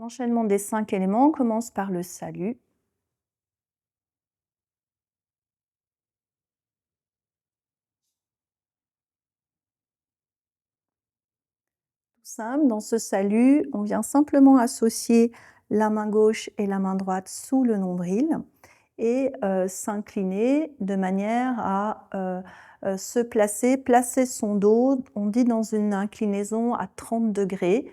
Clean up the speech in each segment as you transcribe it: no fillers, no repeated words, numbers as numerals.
L'enchaînement des 5 éléments commence par le salut. Tout simple, dans ce salut, on vient simplement associer la main gauche et la main droite sous le nombril et s'incliner de manière à se placer son dos, on dit dans une inclinaison à 30 degrés,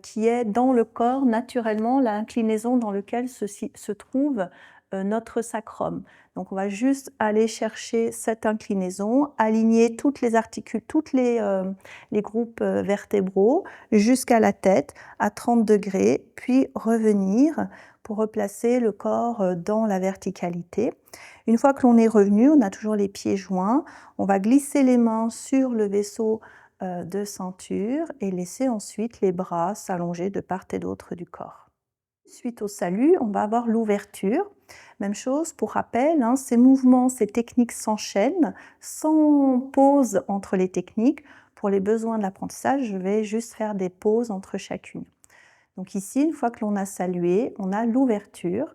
qui est dans le corps naturellement l'inclinaison dans laquelle se trouve notre sacrum. Donc on va juste aller chercher cette inclinaison, aligner toutes les les groupes vertébraux jusqu'à la tête à 30 degrés, puis revenir pour replacer le corps dans la verticalité. Une fois que l'on est revenu, on a toujours les pieds joints, on va glisser les mains sur le vaisseau de ceinture et laisser ensuite les bras s'allonger de part et d'autre du corps. Suite au salut, on va avoir l'ouverture. Même chose, pour rappel, ces mouvements, ces techniques s'enchaînent sans pause entre les techniques. Pour les besoins de l'apprentissage, je vais juste faire des pauses entre chacune. Donc ici, une fois que l'on a salué, on a l'ouverture.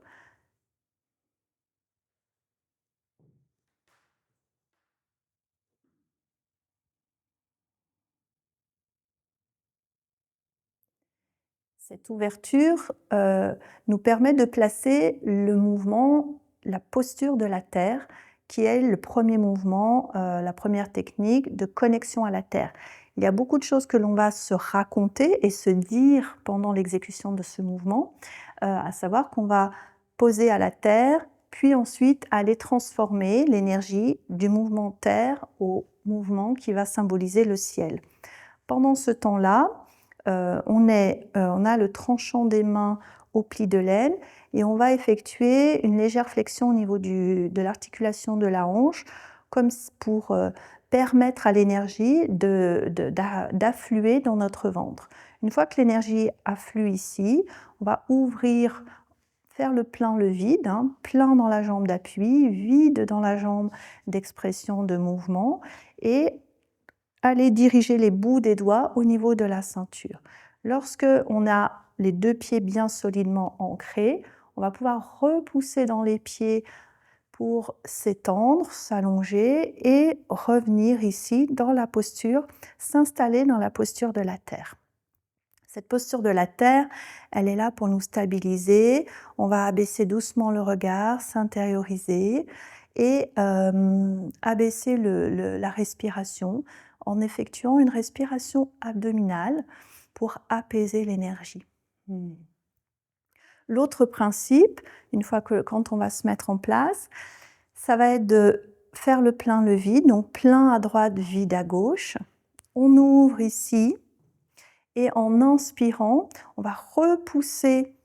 Cette ouverture nous permet de placer le mouvement, la posture de la Terre, qui est le premier mouvement, la première technique de connexion à la Terre. Il y a beaucoup de choses que l'on va se raconter et se dire pendant l'exécution de ce mouvement, à savoir qu'on va poser à la Terre, puis ensuite aller transformer l'énergie du mouvement Terre au mouvement qui va symboliser le ciel. Pendant ce temps-là, on a le tranchant des mains au pli de l'aine et on va effectuer une légère flexion au niveau de l'articulation de la hanche, comme pour permettre à l'énergie d'affluer dans notre ventre. Une fois que l'énergie afflue ici, on va ouvrir, faire le plein, le vide, plein dans la jambe d'appui, vide dans la jambe d'expression de mouvement et aller diriger les bouts des doigts au niveau de la ceinture. Lorsque on a les deux pieds bien solidement ancrés, on va pouvoir repousser dans les pieds pour s'étendre, s'allonger et revenir ici dans la posture, s'installer dans la posture de la Terre. Cette posture de la Terre, elle est là pour nous stabiliser. On va abaisser doucement le regard, s'intérioriser et abaisser la respiration en effectuant une respiration abdominale pour apaiser l'énergie. L'autre principe, quand on va se mettre en place, ça va être de faire le plein, le vide, donc plein à droite, vide à gauche. On ouvre ici et en inspirant, on va repousser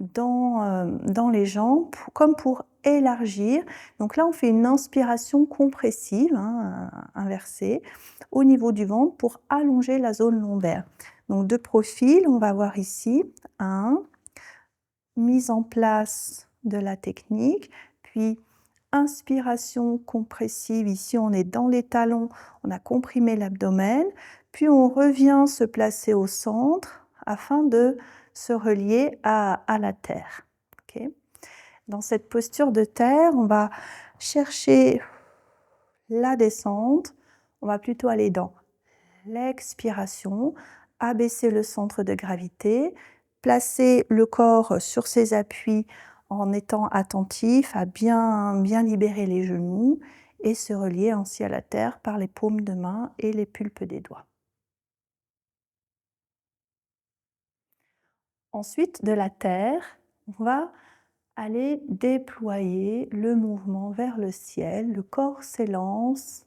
dans les jambes comme pour élargir. Donc là, on fait une inspiration compressive, inversée, au niveau du ventre pour allonger la zone lombaire. Donc de profil, on va voir ici, mise en place de la technique, puis inspiration compressive, ici on est dans les talons, on a comprimé l'abdomen, puis on revient se placer au centre afin de se relier à la terre. Okay. Dans cette posture de terre, on va chercher la descente, on va plutôt aller dans l'expiration, abaisser le centre de gravité, placer le corps sur ses appuis en étant attentif à bien libérer les genoux et se relier ainsi à la terre par les paumes de main et les pulpes des doigts. Ensuite, de la terre, on va aller déployer le mouvement vers le ciel. Le corps s'élance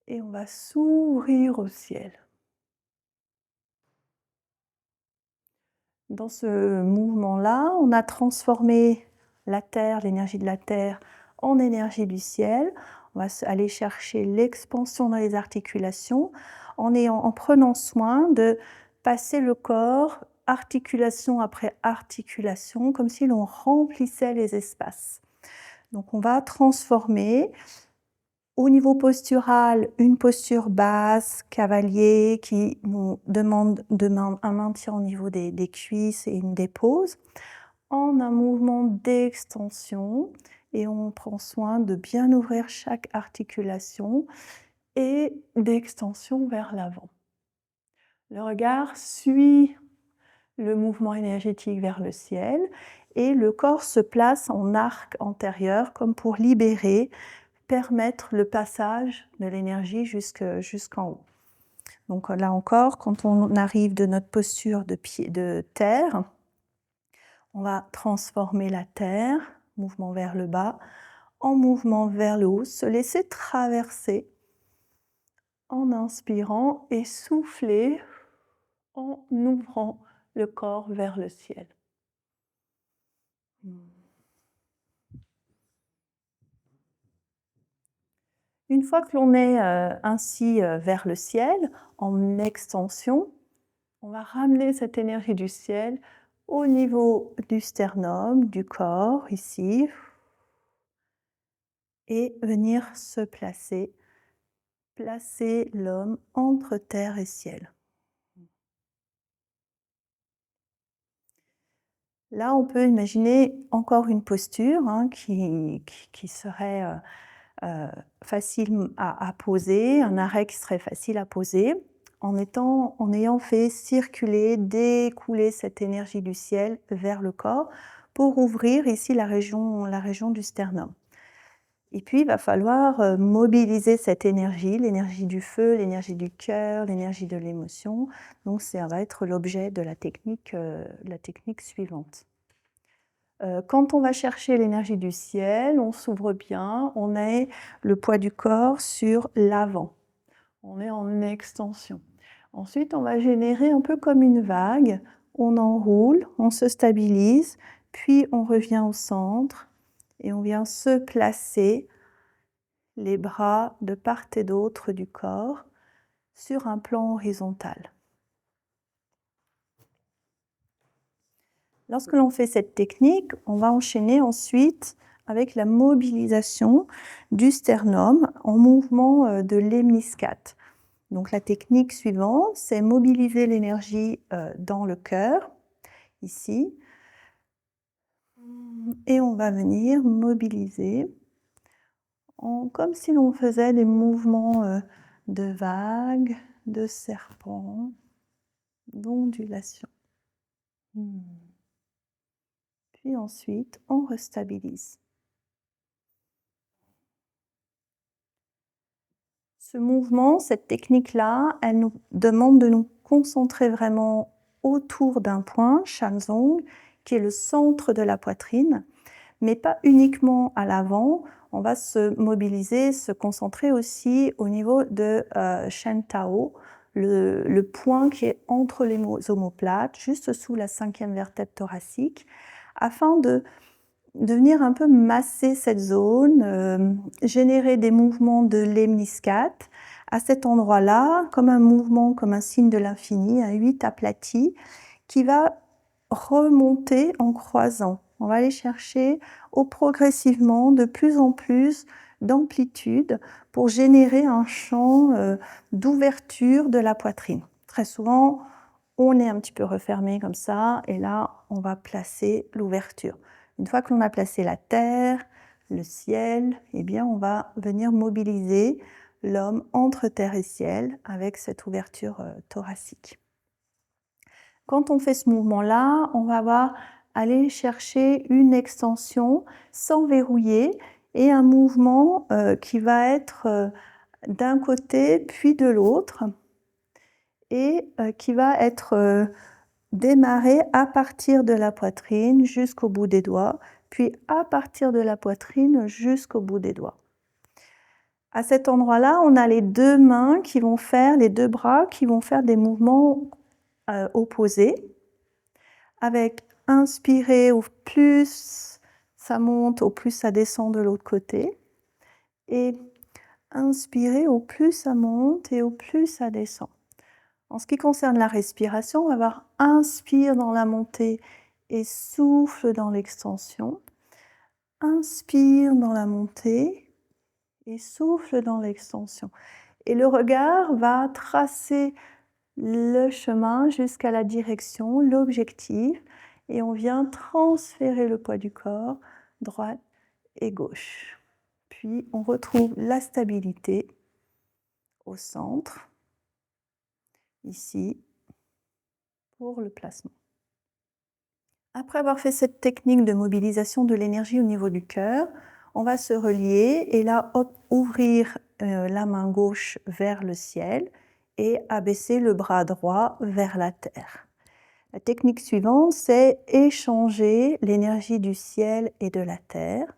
et on va s'ouvrir au ciel. Dans ce mouvement-là, on a transformé la terre, l'énergie de la terre, en énergie du ciel. On va aller chercher l'expansion dans les articulations en prenant soin de passer le corps articulation après articulation, comme si l'on remplissait les espaces. Donc on va transformer Au niveau postural, une posture basse, cavalier, qui nous demande un maintien au niveau des cuisses et une dépose, en un mouvement d'extension, et on prend soin de bien ouvrir chaque articulation et d'extension vers l'avant. Le regard suit le mouvement énergétique vers le ciel et le corps se place en arc antérieur comme pour libérer, permettre le passage de l'énergie jusqu'en haut. Donc là encore, quand on arrive de notre posture de terre, on va transformer la terre, mouvement vers le bas, en mouvement vers le haut, se laisser traverser en inspirant et souffler en ouvrant le corps vers le ciel. Une fois que l'on est ainsi vers le ciel, en extension, on va ramener cette énergie du ciel au niveau du sternum, du corps, ici, et venir se placer l'homme entre terre et ciel. Là, on peut imaginer encore une posture qui serait facile à poser, un arrêt qui serait facile à poser, en ayant fait circuler, découler cette énergie du ciel vers le corps pour ouvrir ici la région du sternum. Et puis, il va falloir mobiliser cette énergie, l'énergie du feu, l'énergie du cœur, l'énergie de l'émotion. Donc, ça va être l'objet de la technique suivante. Quand on va chercher l'énergie du ciel, on s'ouvre bien, on a le poids du corps sur l'avant. On est en extension. Ensuite, on va générer un peu comme une vague. On enroule, on se stabilise, puis on revient au centre et on vient se placer les bras de part et d'autre du corps sur un plan horizontal. Lorsque l'on fait cette technique, on va enchaîner ensuite avec la mobilisation du sternum en mouvement de l'hémiscate. Donc la technique suivante, c'est mobiliser l'énergie dans le cœur, ici, et on va venir mobiliser comme si l'on faisait des mouvements de vagues, de serpents, d'ondulations. Puis ensuite, on restabilise. Ce mouvement, cette technique-là, elle nous demande de nous concentrer vraiment autour d'un point, Shanzong, qui est le centre de la poitrine, mais pas uniquement à l'avant. On va se mobiliser, se concentrer aussi au niveau de Shen Tao, le point qui est entre les omoplates, juste sous la 5e vertèbre thoracique, afin de venir un peu masser cette zone, générer des mouvements de l'hémiscate à cet endroit-là, comme un mouvement, comme un signe de l'infini, un 8 aplati, qui va remonter en croisant. On va aller chercher progressivement de plus en plus d'amplitude pour générer un champ d'ouverture de la poitrine. Très souvent, on est un petit peu refermé comme ça, et là, on va placer l'ouverture. Une fois que l'on a placé la terre, le ciel, eh bien, on va venir mobiliser l'homme entre terre et ciel avec cette ouverture thoracique. Quand on fait ce mouvement-là, on va aller chercher une extension sans verrouiller et un mouvement qui va être d'un côté puis de l'autre et qui va être démarrer à partir de la poitrine jusqu'au bout des doigts, puis à partir de la poitrine jusqu'au bout des doigts. À cet endroit-là, on a les deux mains qui vont faire, les deux bras qui vont faire des mouvements opposés, avec inspirer, au plus ça monte, au plus ça descend de l'autre côté, et inspirer, au plus ça monte et au plus ça descend. En ce qui concerne la respiration, on va avoir inspire dans la montée et souffle dans l'extension. Inspire dans la montée et souffle dans l'extension. Et le regard va tracer le chemin jusqu'à la direction, l'objectif, et on vient transférer le poids du corps, droite et gauche. Puis on retrouve la stabilité au centre, ici, pour le placement. Après avoir fait cette technique de mobilisation de l'énergie au niveau du cœur, on va se relier et là, hop, ouvrir la main gauche vers le ciel et abaisser le bras droit vers la terre. La technique suivante, c'est échanger l'énergie du ciel et de la terre.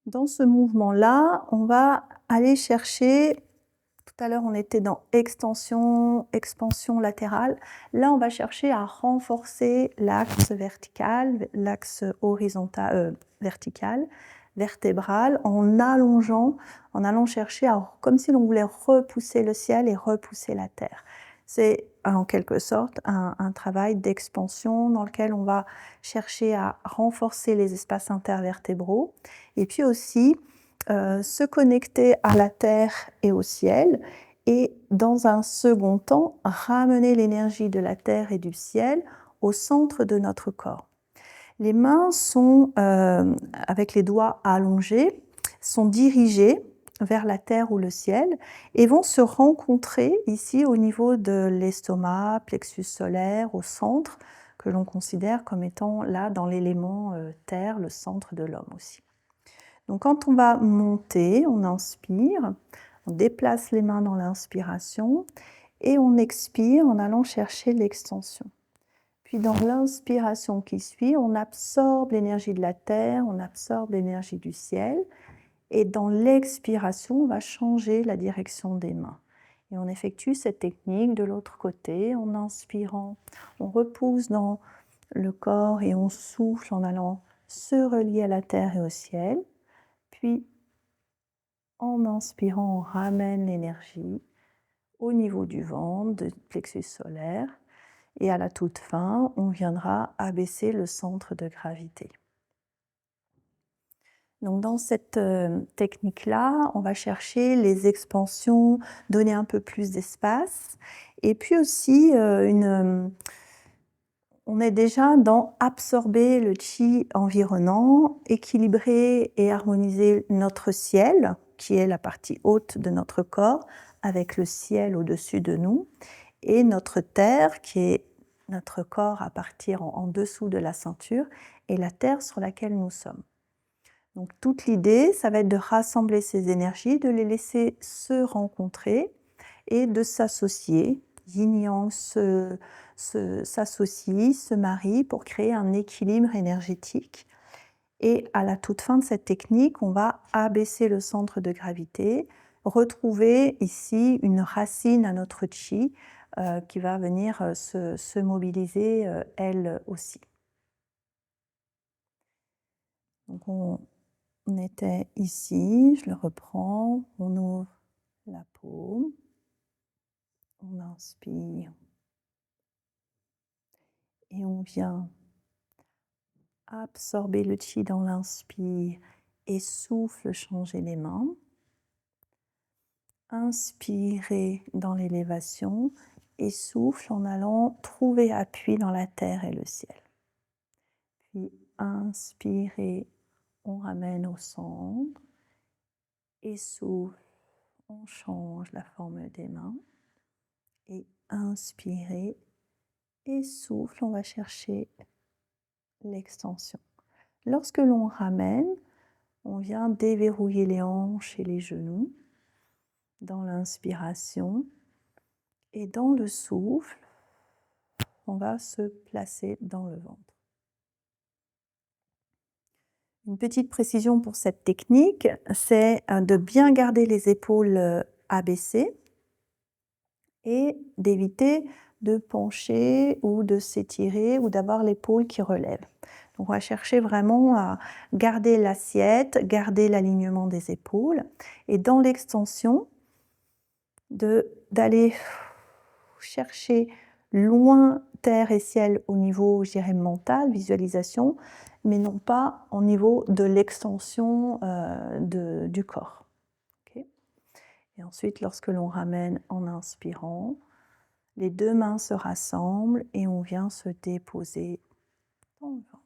Dans ce mouvement-là, on va aller chercher, tout à l'heure on était dans extension, expansion latérale, là on va chercher à renforcer l'axe vertical, l'axe horizontal, vertical, vertébral, en allongeant, en allant chercher, comme si l'on voulait repousser le ciel et repousser la terre. C'est en quelque sorte un travail d'expansion dans lequel on va chercher à renforcer les espaces intervertébraux et puis aussi se connecter à la terre et au ciel et dans un second temps ramener l'énergie de la terre et du ciel au centre de notre corps. Les mains sont, avec les doigts allongés, sont dirigées vers la terre ou le ciel et vont se rencontrer ici au niveau de l'estomac, plexus solaire, au centre, que l'on considère comme étant là dans l'élément terre, le centre de l'homme aussi. Donc quand on va monter, on inspire, on déplace les mains dans l'inspiration et on expire en allant chercher l'extension. Puis dans l'inspiration qui suit, on absorbe l'énergie de la terre, on absorbe l'énergie du ciel. Et dans l'expiration, on va changer la direction des mains. Et on effectue cette technique de l'autre côté en inspirant. On repousse dans le corps et on souffle en allant se relier à la terre et au ciel. Puis en inspirant, on ramène l'énergie au niveau du ventre, du plexus solaire. Et à la toute fin, on viendra abaisser le centre de gravité. Donc dans cette technique-là, on va chercher les expansions, donner un peu plus d'espace. Et puis aussi, on est déjà dans absorber le chi environnant, équilibrer et harmoniser notre ciel, qui est la partie haute de notre corps, avec le ciel au-dessus de nous, et notre terre, qui est notre corps à partir en dessous de la ceinture, et la terre sur laquelle nous sommes. Donc toute l'idée, ça va être de rassembler ces énergies, de les laisser se rencontrer et de s'associer. Yin-yang s'associe, se marie pour créer un équilibre énergétique. Et à la toute fin de cette technique, on va abaisser le centre de gravité, retrouver ici une racine à notre chi qui va venir se mobiliser elle aussi. Donc on était ici, je le reprends, on ouvre la paume, on inspire et on vient absorber le chi dans l'inspire et souffle changer les mains. Inspirez dans l'élévation et souffle en allant trouver appui dans la terre et le ciel. Puis inspirez, on ramène au centre et souffle, on change la forme des mains. Et inspirez et souffle, on va chercher l'extension. Lorsque l'on ramène, on vient déverrouiller les hanches et les genoux dans l'inspiration et dans le souffle, on va se placer dans le ventre. Une petite précision pour cette technique, c'est de bien garder les épaules abaissées et d'éviter de pencher ou de s'étirer ou d'avoir l'épaule qui relève. On va chercher vraiment à garder l'assiette, garder l'alignement des épaules. Et dans l'extension, d'aller chercher loin terre et ciel au niveau, je dirais, mental, visualisation, mais non pas au niveau de l'extension du corps. Okay. Et ensuite, lorsque l'on ramène en inspirant, les deux mains se rassemblent et on vient se déposer dans le ventre.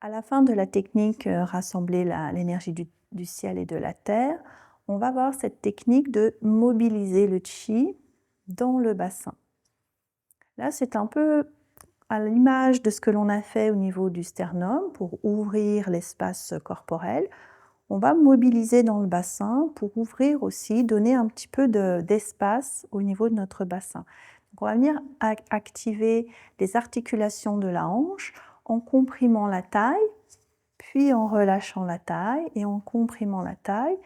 À la fin de la technique rassembler l'énergie du ciel et de la terre, on va voir cette technique de mobiliser le chi dans le bassin. Là, c'est un peu à l'image de ce que l'on a fait au niveau du sternum pour ouvrir l'espace corporel. On va mobiliser dans le bassin pour ouvrir aussi, donner un petit peu d'espace au niveau de notre bassin. Donc on va venir activer les articulations de la hanche en comprimant la taille, puis en relâchant la taille et en comprimant la taille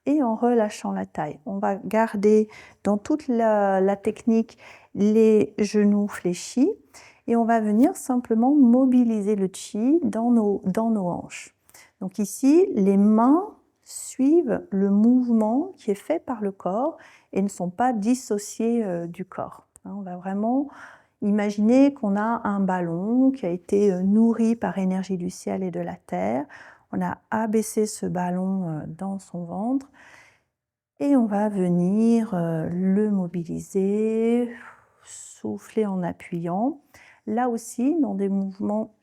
et en relâchant la taille. On va garder dans toute la technique les genoux fléchis et on va venir simplement mobiliser le chi dans nos hanches. Donc ici, les mains suivent le mouvement qui est fait par le corps et ne sont pas dissociées du corps. On va vraiment imaginer qu'on a un ballon qui a été nourri par énergie du ciel et de la terre. On a abaissé ce ballon dans son ventre et on va venir le mobiliser, souffler en appuyant. Là aussi, dans des mouvements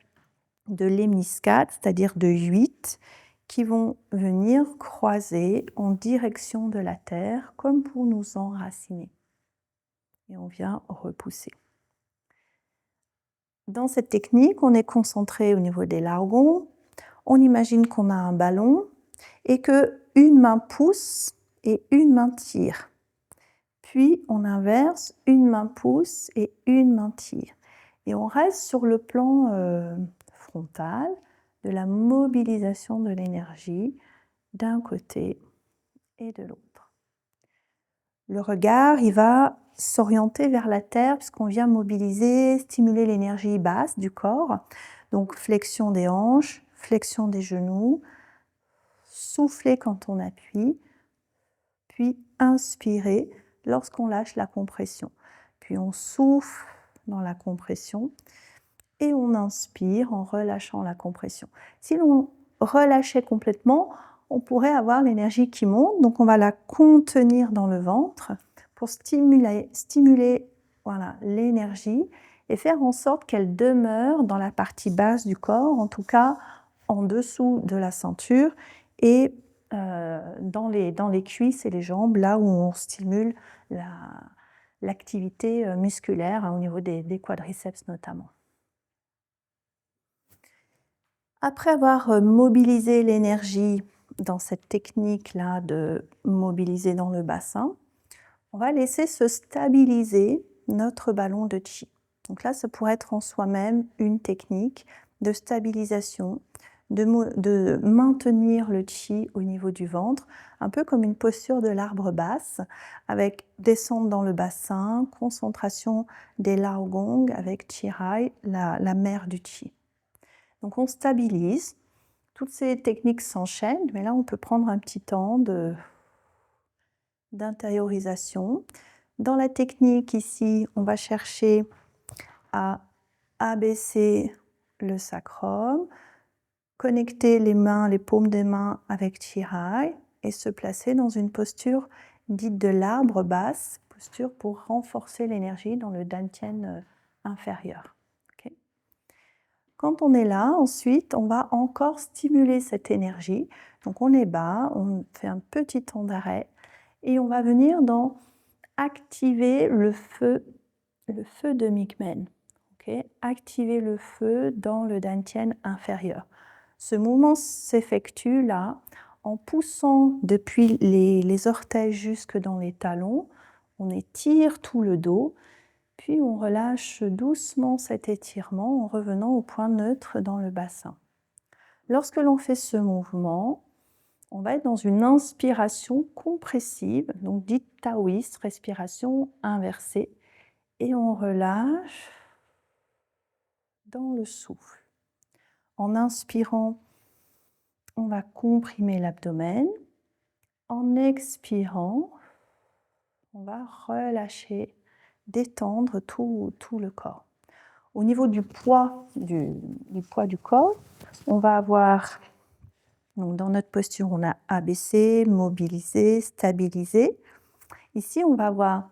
de l'hémiscate, c'est-à-dire de 8, qui vont venir croiser en direction de la terre comme pour nous enraciner. Et on vient repousser. Dans cette technique, on est concentré au niveau des largons. On imagine qu'on a un ballon et qu'une main pousse et une main tire. Puis on inverse, une main pousse et une main tire. Et on reste sur le plan frontal de la mobilisation de l'énergie d'un côté et de l'autre. Le regard, il va s'orienter vers la terre puisqu'on vient mobiliser, stimuler l'énergie basse du corps. Donc flexion des hanches, flexion des genoux, souffler quand on appuie, puis inspirer lorsqu'on lâche la compression. Puis on souffle dans la compression et on inspire en relâchant la compression. Si l'on relâchait complètement, on pourrait avoir l'énergie qui monte, donc on va la contenir dans le ventre pour stimuler voilà, l'énergie et faire en sorte qu'elle demeure dans la partie basse du corps, en tout cas en dessous de la ceinture et dans les cuisses et les jambes, là où on stimule l'activité musculaire au niveau des quadriceps notamment. Après avoir mobilisé l'énergie dans cette technique-là de mobiliser dans le bassin, on va laisser se stabiliser notre ballon de chi. Donc là, ça pourrait être en soi-même une technique de stabilisation, de maintenir le chi au niveau du ventre, un peu comme une posture de l'arbre basse, avec descente dans le bassin, concentration des laogong avec chirai, la mère du chi. Donc on stabilise, toutes ces techniques s'enchaînent, mais là on peut prendre un petit temps d'intériorisation. Dans la technique ici, on va chercher à abaisser le sacrum, connecter les mains, les paumes des mains avec Chirai et se placer dans une posture dite de l'arbre basse, posture pour renforcer l'énergie dans le dantian inférieur. Okay. Quand on est là, ensuite, on va encore stimuler cette énergie. Donc on est bas, on fait un petit temps d'arrêt et on va venir dans activer le feu de Migmen. Okay. Activer le feu dans le dantian inférieur. Ce mouvement s'effectue là en poussant depuis les orteils jusque dans les talons. On étire tout le dos, puis on relâche doucement cet étirement en revenant au point neutre dans le bassin. Lorsque l'on fait ce mouvement, on va être dans une inspiration compressive, donc dite taoïste, respiration inversée, et on relâche dans le souffle. En inspirant, on va comprimer l'abdomen. En expirant, on va relâcher, détendre tout le corps. Au niveau du poids du corps, on va avoir, donc dans notre posture, on a abaissé, mobilisé, stabilisé. Ici, on va avoir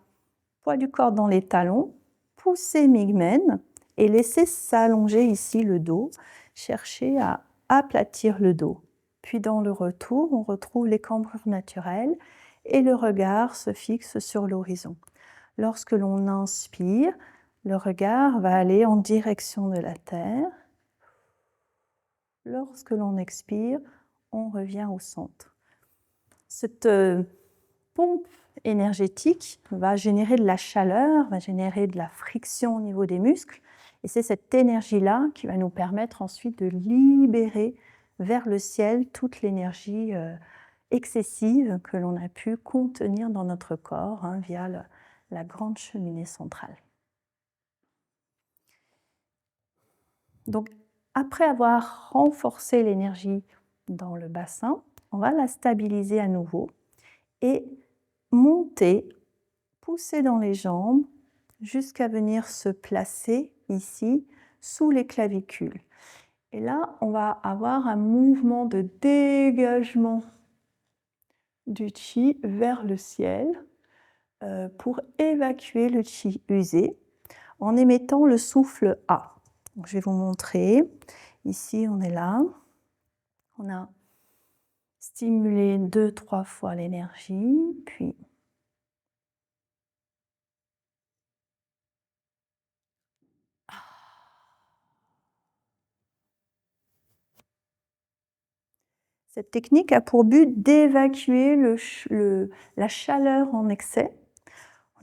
poids du corps dans les talons, pousser migmen et laisser s'allonger ici le dos, chercher à aplatir le dos. Puis dans le retour, on retrouve les cambrures naturelles et le regard se fixe sur l'horizon. Lorsque l'on inspire, le regard va aller en direction de la terre. Lorsque l'on expire, on revient au centre. Cette pompe énergétique va générer de la chaleur, va générer de la friction au niveau des muscles. Et c'est cette énergie-là qui va nous permettre ensuite de libérer vers le ciel toute l'énergie excessive que l'on a pu contenir dans notre corps via la grande cheminée centrale. Donc, après avoir renforcé l'énergie dans le bassin, on va la stabiliser à nouveau et monter, pousser dans les jambes jusqu'à venir se placer ici sous les clavicules. Et là, on va avoir un mouvement de dégagement du chi vers le ciel pour évacuer le chi usé en émettant le souffle A. Donc, je vais vous montrer. Ici, on est là. On a stimulé 2-3 fois l'énergie, puis cette technique a pour but d'évacuer la chaleur en excès.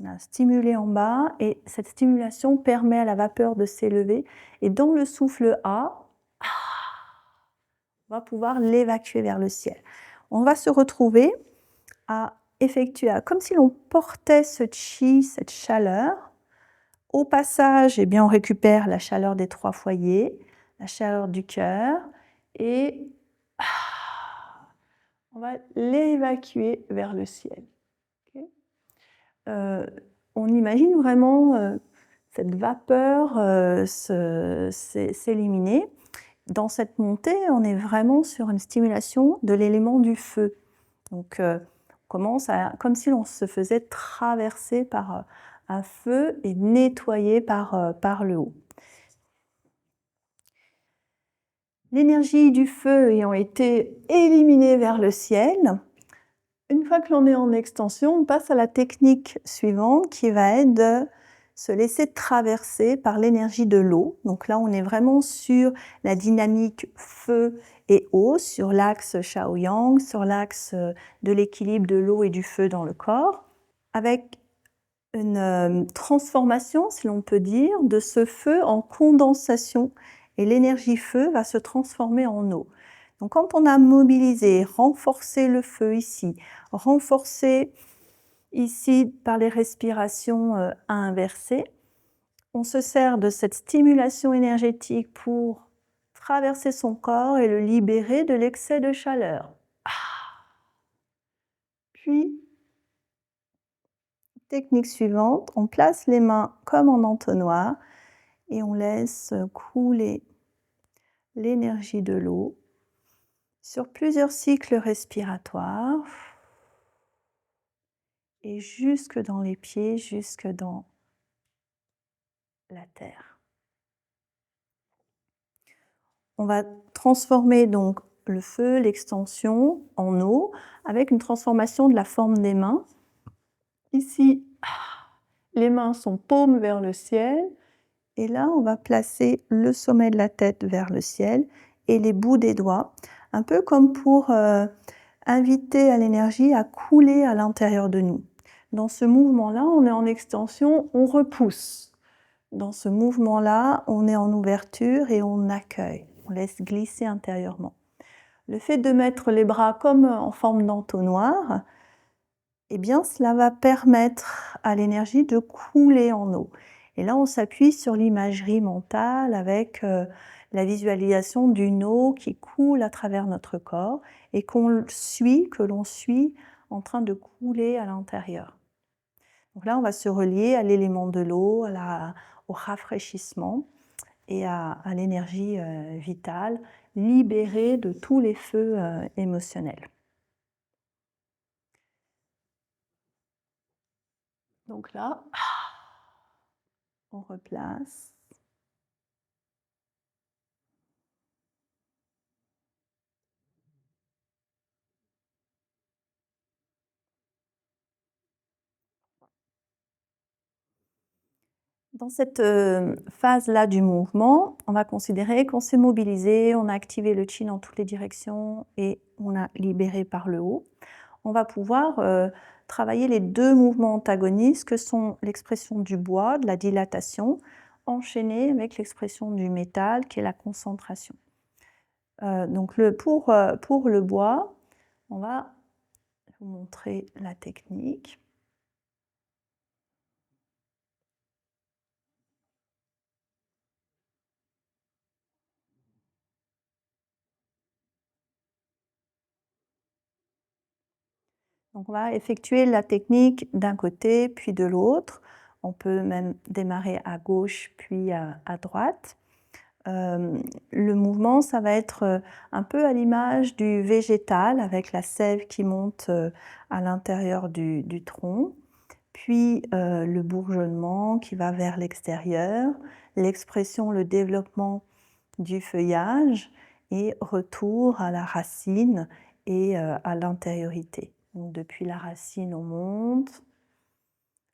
On a stimulé en bas et cette stimulation permet à la vapeur de s'élever. Et dans le souffle A, on va pouvoir l'évacuer vers le ciel. On va se retrouver à effectuer, comme si l'on portait ce chi, cette chaleur. Au passage, eh bien, on récupère la chaleur des 3 foyers, la chaleur du cœur et on va l'évacuer vers le ciel. Okay. On imagine vraiment cette vapeur s'éliminer. Dans cette montée, on est vraiment sur une stimulation de l'élément du feu. Donc, on commence comme si l'on se faisait traverser par un feu et nettoyer par le haut. L'énergie du feu ayant été éliminée vers le ciel, une fois que l'on est en extension, on passe à la technique suivante qui va être de se laisser traverser par l'énergie de l'eau. Donc là, on est vraiment sur la dynamique feu et eau, sur l'axe Shaoyang, sur l'axe de l'équilibre de l'eau et du feu dans le corps, avec une transformation, si l'on peut dire, de ce feu en condensation. Et l'énergie feu va se transformer en eau. Donc quand on a mobilisé, renforcé le feu ici, renforcé ici par les respirations à inverser, on se sert de cette stimulation énergétique pour traverser son corps et le libérer de l'excès de chaleur. Puis, technique suivante, on place les mains comme en entonnoir et on laisse couler l'énergie de l'eau sur plusieurs cycles respiratoires et jusque dans les pieds, jusque dans la terre. On va transformer donc le feu, l'extension en eau avec une transformation de la forme des mains. Ici, les mains sont paumes vers le ciel et là, on va placer le sommet de la tête vers le ciel et les bouts des doigts, un peu comme pour inviter à l'énergie à couler à l'intérieur de nous. Dans ce mouvement-là, on est en extension, on repousse. Dans ce mouvement-là, on est en ouverture et on accueille, on laisse glisser intérieurement. Le fait de mettre les bras comme en forme d'entonnoir, eh bien, cela va permettre à l'énergie de couler en eau. Et là, on s'appuie sur l'imagerie mentale avec la visualisation d'une eau qui coule à travers notre corps et que l'on suit en train de couler à l'intérieur. Donc là, on va se relier à l'élément de l'eau, au rafraîchissement et à l'énergie vitale, libérée de tous les feux émotionnels. Donc là, on replace. Dans cette phase-là du mouvement, on va considérer qu'on s'est mobilisé, on a activé le chi dans toutes les directions et on a libéré par le haut. On va pouvoir travailler les deux mouvements antagonistes que sont l'expression du bois, de la dilatation, enchaînée avec l'expression du métal qui est la concentration. Donc pour le bois, on va vous montrer la technique. Donc on va effectuer la technique d'un côté puis de l'autre. On peut même démarrer à gauche puis à droite. Le mouvement, ça va être un peu à l'image du végétal avec la sève qui monte à l'intérieur du tronc, puis le bourgeonnement qui va vers l'extérieur, l'expression, le développement du feuillage et retour à la racine et à l'intériorité. Donc depuis la racine, on monte,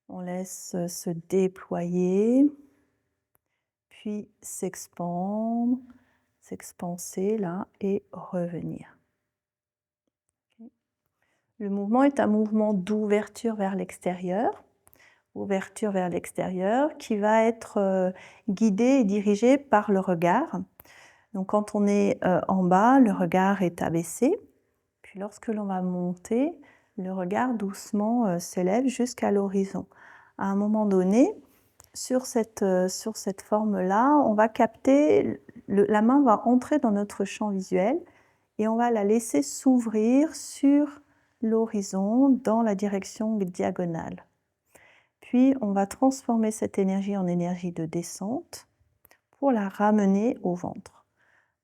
on laisse se déployer, puis s'expandre, s'expanser là et revenir. Le mouvement est un mouvement d'ouverture vers l'extérieur, qui va être guidé et dirigé par le regard. Donc quand on est en bas, le regard est abaissé. Puis lorsque l'on va monter, le regard doucement s'élève jusqu'à l'horizon. À un moment donné, sur cette forme-là, on va capter, la main va entrer dans notre champ visuel et on va la laisser s'ouvrir sur l'horizon dans la direction diagonale. Puis on va transformer cette énergie en énergie de descente pour la ramener au ventre.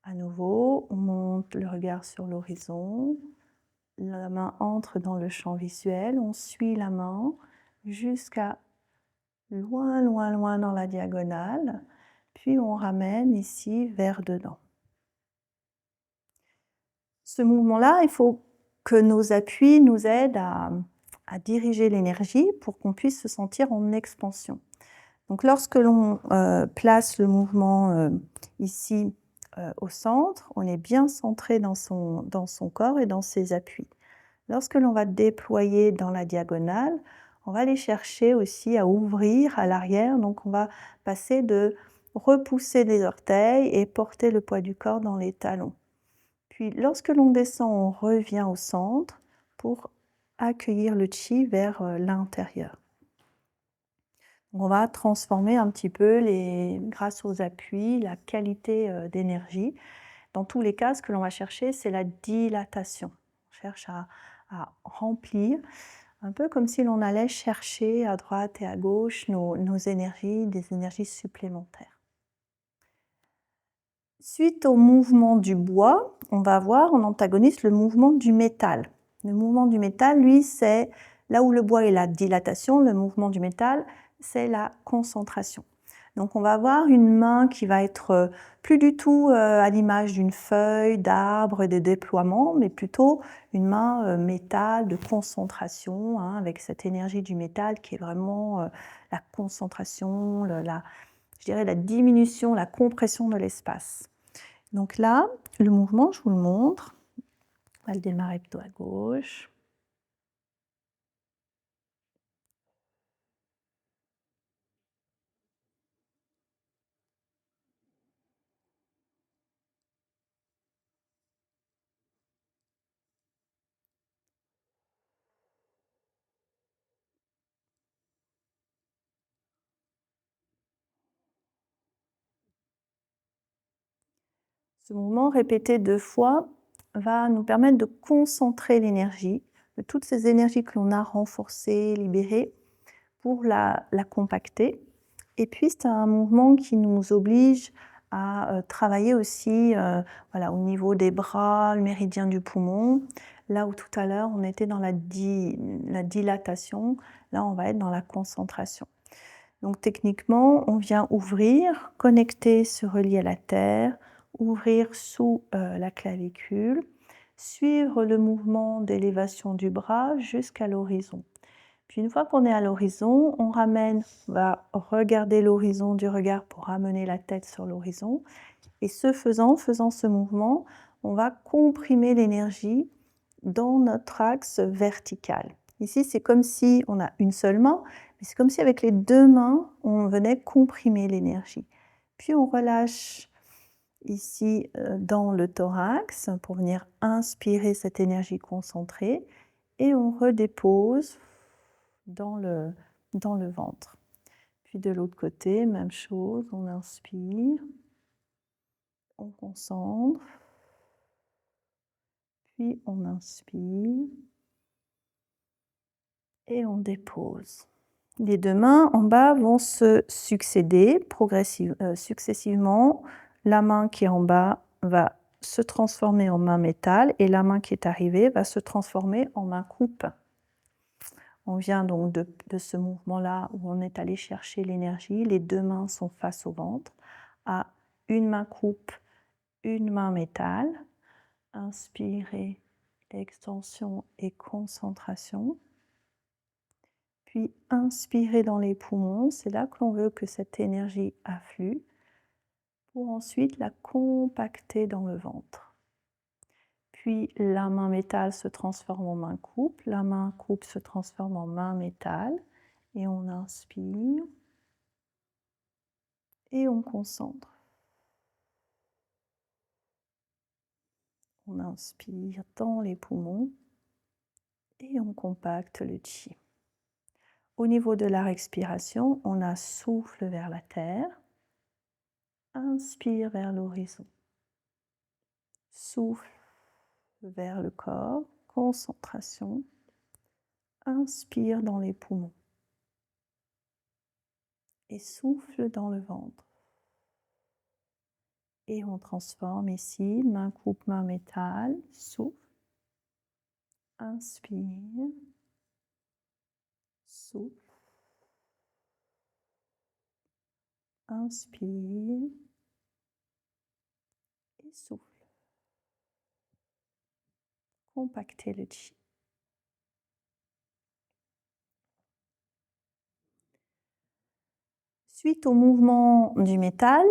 À nouveau, on monte le regard sur l'horizon, la main entre dans le champ visuel, on suit la main jusqu'à loin, loin, loin dans la diagonale, puis on ramène ici vers dedans. Ce mouvement-là, il faut que nos appuis nous aident à diriger l'énergie pour qu'on puisse se sentir en expansion. Donc lorsque l'on place le mouvement ici au centre, on est bien centré dans son corps et dans ses appuis. Lorsque l'on va déployer dans la diagonale, on va aller chercher aussi à ouvrir à l'arrière. Donc on va passer de repousser les orteils et porter le poids du corps dans les talons. Puis lorsque l'on descend, on revient au centre pour accueillir le chi vers l'intérieur. On va transformer un petit peu, grâce aux appuis, la qualité d'énergie. Dans tous les cas, ce que l'on va chercher, c'est la dilatation. On cherche à remplir, un peu comme si l'on allait chercher à droite et à gauche nos énergies, des énergies supplémentaires. Suite au mouvement du bois, on va voir en antagoniste le mouvement du métal. Le mouvement du métal, lui, c'est là où le bois est la dilatation, le mouvement du métal, c'est la concentration. Donc on va avoir une main qui va être plus du tout à l'image d'une feuille, d'arbre et de déploiement, mais plutôt une main métal de concentration, hein, avec cette énergie du métal qui est vraiment la concentration, je dirais la diminution, la compression de l'espace. Donc là, le mouvement, je vous le montre. On va le démarrer plutôt à gauche. Ce mouvement répété 2 fois va nous permettre de concentrer l'énergie, de toutes ces énergies que l'on a renforcées, libérées, pour la compacter. Et puis c'est un mouvement qui nous oblige à travailler aussi voilà, au niveau des bras, le méridien du poumon. Là où tout à l'heure on était dans la dilatation, là on va être dans la concentration. Donc techniquement, on vient ouvrir, connecter, se relier à la terre, ouvrir sous la clavicule, suivre le mouvement d'élévation du bras jusqu'à l'horizon. Puis une fois qu'on est à l'horizon, on va regarder l'horizon du regard pour ramener la tête sur l'horizon. Et faisant ce mouvement, on va comprimer l'énergie dans notre axe vertical. Ici, c'est comme si on a une seule main, mais c'est comme si avec les 2 mains, on venait comprimer l'énergie. Puis on relâche ici dans le thorax pour venir inspirer cette énergie concentrée et on redépose dans le ventre. Puis de l'autre côté, même chose, on inspire, on concentre, puis on inspire et on dépose. Les 2 mains en bas vont se succéder successivement. La main qui est en bas va se transformer en main métal et la main qui est arrivée va se transformer en main coupe. On vient donc de ce mouvement-là où on est allé chercher l'énergie. Les 2 mains sont face au ventre, à une main coupe, une main métal. Inspirez, extension et concentration. Puis inspirez dans les poumons, c'est là que l'on veut que cette énergie afflue, pour ensuite la compacter dans le ventre. Puis la main métal se transforme en main coupe, la main coupe se transforme en main métal, et on inspire, et on concentre. On inspire dans les poumons, et on compacte le chi. Au niveau de la respiration, on a souffle vers la terre, inspire vers l'horizon, souffle vers le corps, concentration, inspire dans les poumons et souffle dans le ventre. Et on transforme ici, main coupe, main métal, souffle, inspire, souffle, inspire et souffle. Compactez le chi. Suite au mouvement du métal,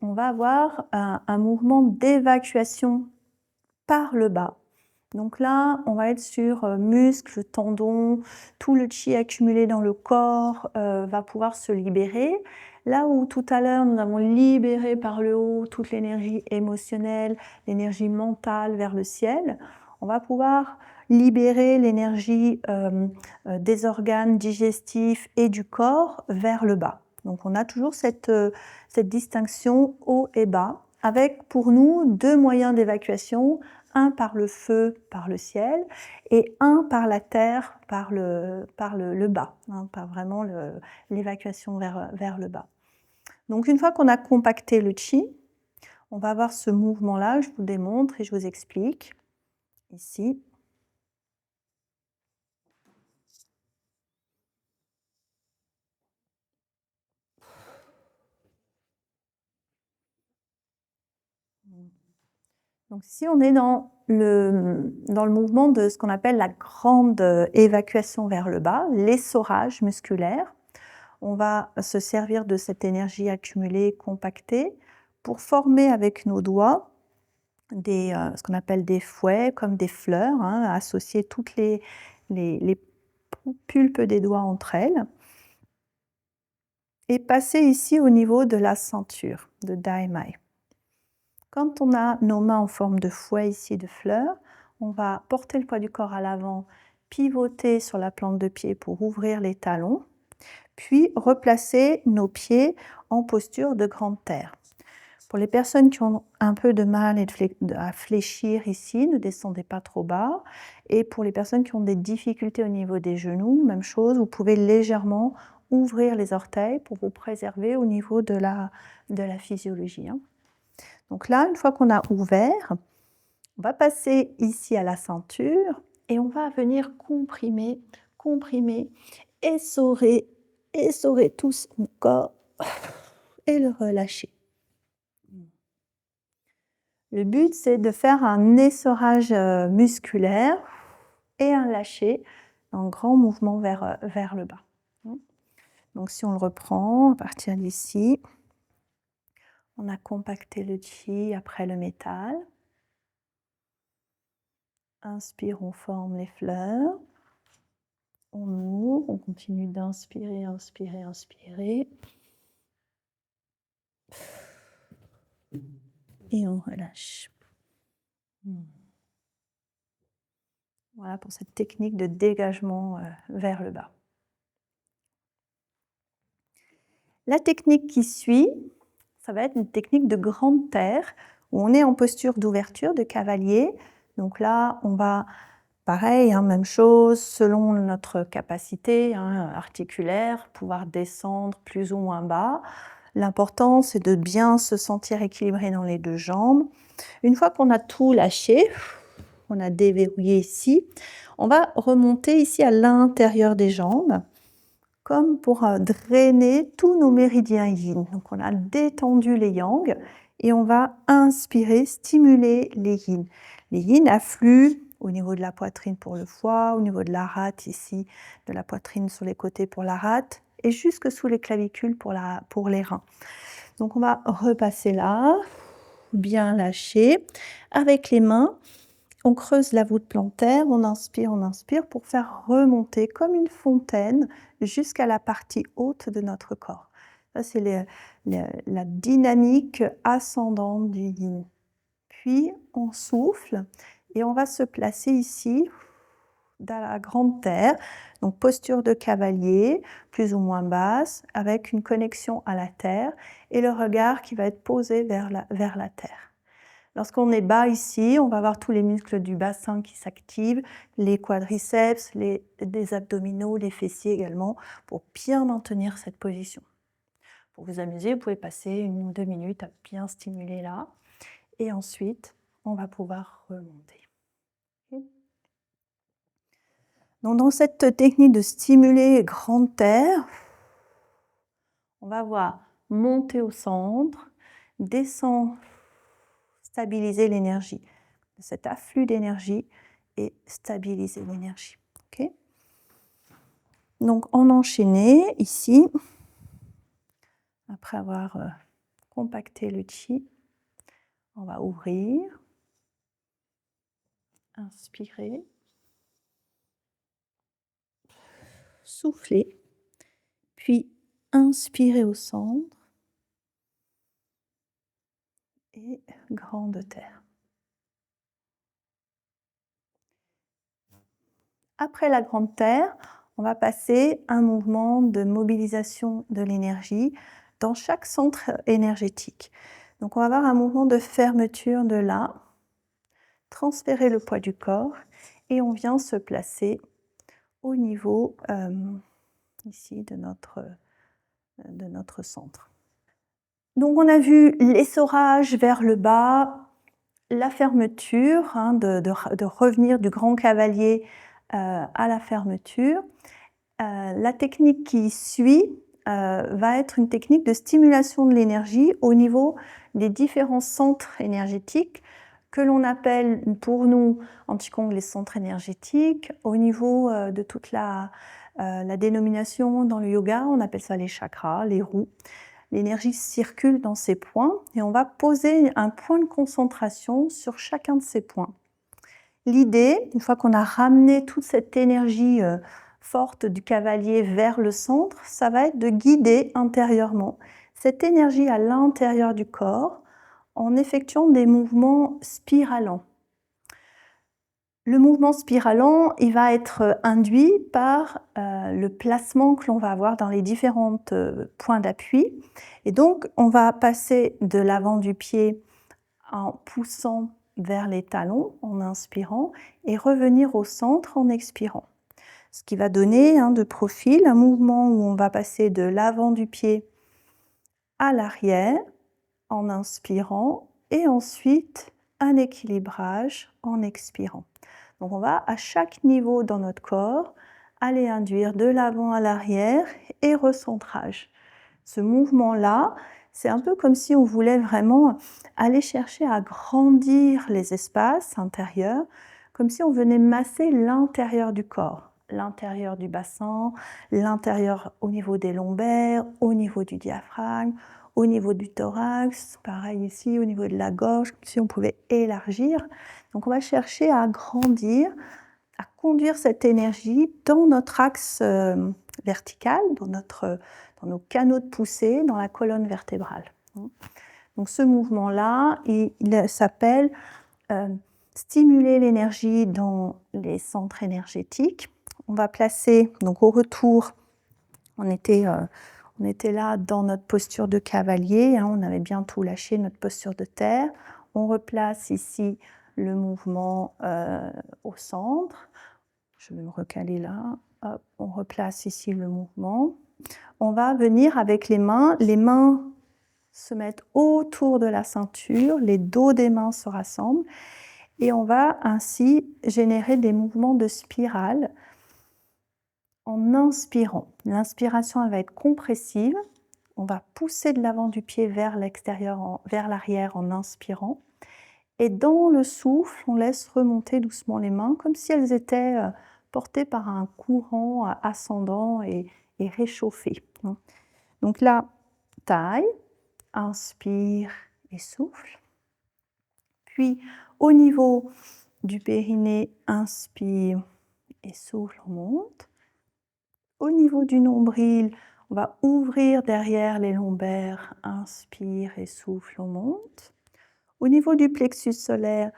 on va avoir un mouvement d'évacuation par le bas. Donc là, on va être sur muscles, tendons, tout le chi accumulé dans le corps va pouvoir se libérer. Là où tout à l'heure, nous avons libéré par le haut toute l'énergie émotionnelle, l'énergie mentale vers le ciel, on va pouvoir libérer l'énergie des organes digestifs et du corps vers le bas. Donc on a toujours cette distinction haut et bas, avec pour nous 2 moyens d'évacuation, un par le feu, par le ciel, et un par la terre, par le bas, hein, par vraiment l'évacuation vers le bas. Donc une fois qu'on a compacté le chi, on va avoir ce mouvement-là, je vous démontre et je vous explique, ici. Donc ici, on est dans le mouvement de ce qu'on appelle la grande évacuation vers le bas, l'essorage musculaire. On va se servir de cette énergie accumulée, compactée, pour former avec nos doigts ce qu'on appelle des fouets, comme des fleurs, hein, associer toutes les pulpes des doigts entre elles, et passer ici au niveau de la ceinture, de Dai Mai. Quand on a nos mains en forme de fouet ici, de fleurs, on va porter le poids du corps à l'avant, pivoter sur la plante de pied pour ouvrir les talons, puis replacer nos pieds en posture de grande terre. Pour les personnes qui ont un peu de mal à fléchir ici, ne descendez pas trop bas. Et pour les personnes qui ont des difficultés au niveau des genoux, même chose, vous pouvez légèrement ouvrir les orteils pour vous préserver au niveau de la physiologie. Donc là, une fois qu'on a ouvert, on va passer ici à la ceinture et on va venir comprimer, comprimer, essorer tout son corps et le relâcher. Le but, c'est de faire un essorage musculaire et un lâcher, un grand mouvement vers le bas. Donc si on le reprend à partir d'ici, on a compacté le chi après le métal. Inspire, on forme les fleurs. On ouvre, on continue d'inspirer, inspirer, inspirer. Et on relâche. Voilà pour cette technique de dégagement vers le bas. La technique qui suit, ça va être une technique de grande terre, où on est en posture d'ouverture, de cavalier. Donc là, on va, pareil, même chose, selon notre capacité articulaire, pouvoir descendre plus ou moins bas. L'important, c'est de bien se sentir équilibré dans les deux jambes. Une fois qu'on a tout lâché, on a déverrouillé ici, on va remonter ici à l'intérieur des jambes, comme pour drainer tous nos méridiens yin. Donc on a détendu les yang et on va inspirer, stimuler les yin. Les yin affluent au niveau de la poitrine pour le foie, au niveau de la rate ici, de la poitrine sur les côtés pour la rate et jusque sous les clavicules pour les reins. Donc on va repasser là, bien lâcher. Avec les mains, on creuse la voûte plantaire, on inspire pour faire remonter comme une fontaine jusqu'à la partie haute de notre corps. Ça, c'est la dynamique ascendante du yin. Puis, on souffle et on va se placer ici, dans la grande terre, donc posture de cavalier, plus ou moins basse, avec une connexion à la terre et le regard qui va être posé vers la terre. Lorsqu'on est bas ici, on va avoir tous les muscles du bassin qui s'activent, les quadriceps, les abdominaux, les fessiers également, pour bien maintenir cette position. Pour vous amuser, vous pouvez passer 1 ou 2 minutes à bien stimuler là. Et ensuite, on va pouvoir remonter. Donc, dans cette technique de stimuler grande terre, on va voir monter au centre, descendre, stabiliser l'énergie. Cet afflux d'énergie et stabiliser l'énergie. Okay. Donc, en enchaîné ici, après avoir compacté le chi, on va ouvrir, inspirer, souffler, puis inspirer au centre et grande terre. Après la grande terre, on va passer un mouvement de mobilisation de l'énergie dans chaque centre énergétique. Donc on va avoir un mouvement de fermeture de là, transférer le poids du corps et on vient se placer au niveau ici de notre centre. Donc on a vu l'essorage vers le bas, la fermeture, de revenir du grand cavalier à la fermeture. La technique qui suit va être une technique de stimulation de l'énergie au niveau des différents centres énergétiques que l'on appelle pour nous en Qigong les centres énergétiques. Au niveau de toute la dénomination dans le yoga, on appelle ça les chakras, les roues. L'énergie circule dans ces points et on va poser un point de concentration sur chacun de ces points. L'idée, une fois qu'on a ramené toute cette énergie forte du cavalier vers le centre, ça va être de guider intérieurement cette énergie à l'intérieur du corps en effectuant des mouvements spiralants. Le mouvement spiralant, il va être induit par le placement que l'on va avoir dans les différents points d'appui. Et donc, on va passer de l'avant du pied en poussant vers les talons, en inspirant, et revenir au centre en expirant. Ce qui va donner de profil un mouvement où on va passer de l'avant du pied à l'arrière en inspirant et ensuite un équilibrage en expirant. Donc on va à chaque niveau dans notre corps aller induire de l'avant à l'arrière et recentrage. Ce mouvement-là, c'est un peu comme si on voulait vraiment aller chercher à grandir les espaces intérieurs, comme si on venait masser l'intérieur du corps, l'intérieur du bassin, l'intérieur au niveau des lombaires, au niveau du diaphragme, au niveau du thorax, pareil ici au niveau de la gorge, comme si on pouvait élargir. Donc on va chercher à grandir, à conduire cette énergie dans notre axe vertical, dans nos canaux de poussée, dans la colonne vertébrale. Donc ce mouvement-là, il s'appelle stimuler l'énergie dans les centres énergétiques. On va placer, donc au retour, on était là dans notre posture de cavalier, on avait bien tout lâché, notre posture de terre. On replace ici le mouvement au centre. Je vais me recaler là. Hop, on replace ici le mouvement. On va venir avec les mains se mettent autour de la ceinture, les dos des mains se rassemblent et on va ainsi générer des mouvements de spirale en inspirant. L'inspiration, elle va être compressive. On va pousser de l'avant du pied vers l'extérieur, vers l'arrière en inspirant. Et dans le souffle, on laisse remonter doucement les mains comme si elles étaient portées par un courant ascendant et réchauffé. Donc là, taille, inspire et souffle. Puis au niveau du périnée, inspire et souffle, on monte. Au niveau du nombril, on va ouvrir derrière les lombaires, inspire et souffle, on monte. Au niveau du plexus solaire,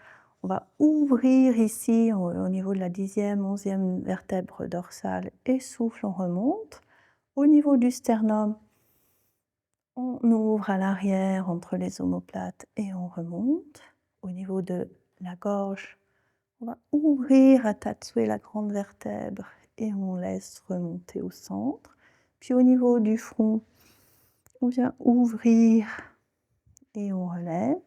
on va ouvrir ici au niveau de la 10e, 11e vertèbre dorsale et souffle, on remonte. Au niveau du sternum, on ouvre à l'arrière entre les omoplates et on remonte. Au niveau de la gorge, on va ouvrir à tatouer la grande vertèbre et on laisse remonter au centre. Puis au niveau du front, on vient ouvrir et on relève.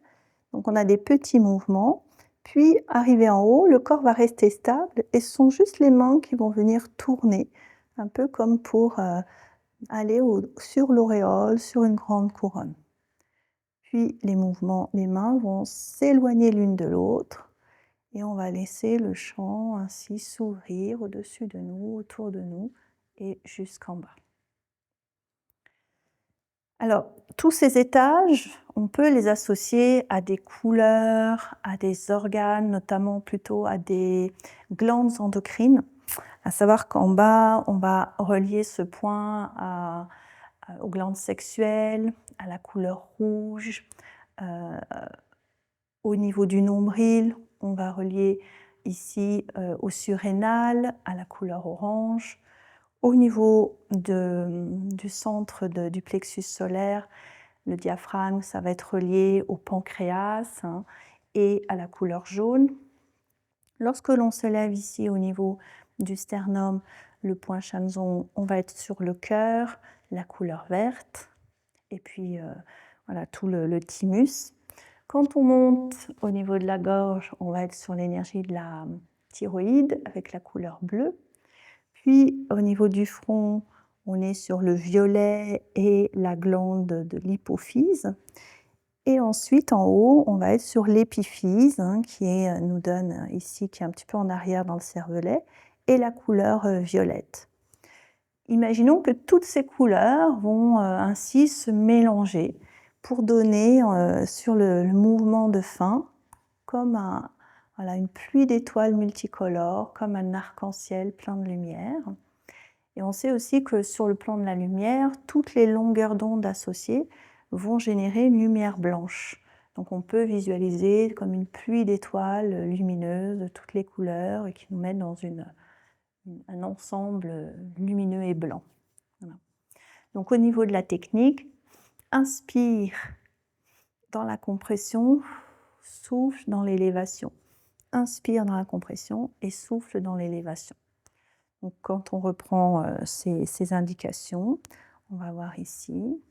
Donc on a des petits mouvements. Puis arrivé en haut, le corps va rester stable et ce sont juste les mains qui vont venir tourner, un peu comme pour aller sur l'auréole, sur une grande couronne. Puis les mains vont s'éloigner l'une de l'autre et on va laisser le champ ainsi s'ouvrir au-dessus de nous, autour de nous et jusqu'en bas. Alors, tous ces étages, on peut les associer à des couleurs, à des organes, notamment plutôt à des glandes endocrines. À savoir qu'en bas, on va relier ce point aux glandes sexuelles, à la couleur rouge. Au niveau du nombril, on va relier ici au surrénal, à la couleur orange. Au niveau du centre du plexus solaire, le diaphragme, ça va être relié au pancréas et à la couleur jaune. Lorsque l'on se lève ici au niveau du sternum, le point Shanzong, on va être sur le cœur, la couleur verte, et puis voilà tout le thymus. Quand on monte au niveau de la gorge, on va être sur l'énergie de la thyroïde avec la couleur bleue. Puis au niveau du front, on est sur le violet et la glande de l'hypophyse. Et ensuite, en haut, on va être sur l'épiphyse, qui nous donne ici, qui est un petit peu en arrière dans le cervelet, et la couleur violette. Imaginons que toutes ces couleurs vont ainsi se mélanger pour donner sur le mouvement de fin comme une pluie d'étoiles multicolores, comme un arc-en-ciel plein de lumière. Et on sait aussi que sur le plan de la lumière, toutes les longueurs d'onde associées vont générer une lumière blanche. Donc on peut visualiser comme une pluie d'étoiles lumineuses de toutes les couleurs et qui nous mettent dans un ensemble lumineux et blanc. Voilà. Donc au niveau de la technique, inspire dans la compression, souffle dans l'élévation. Inspire dans la compression et souffle dans l'élévation. Donc quand on reprend ces indications, on va voir ici.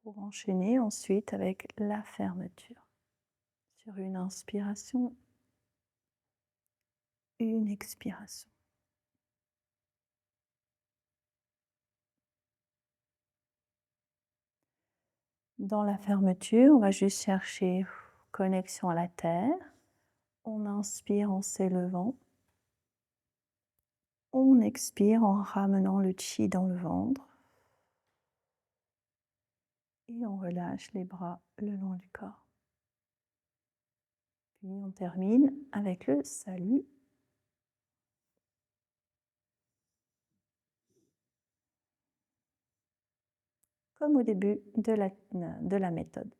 Pour enchaîner ensuite avec la fermeture. Sur une inspiration, une expiration. Dans la fermeture, on va juste chercher connexion à la terre. On inspire en s'élevant. On expire en ramenant le chi dans le ventre. Et on relâche les bras le long du corps. Puis on termine avec le salut. Comme au début de la méthode.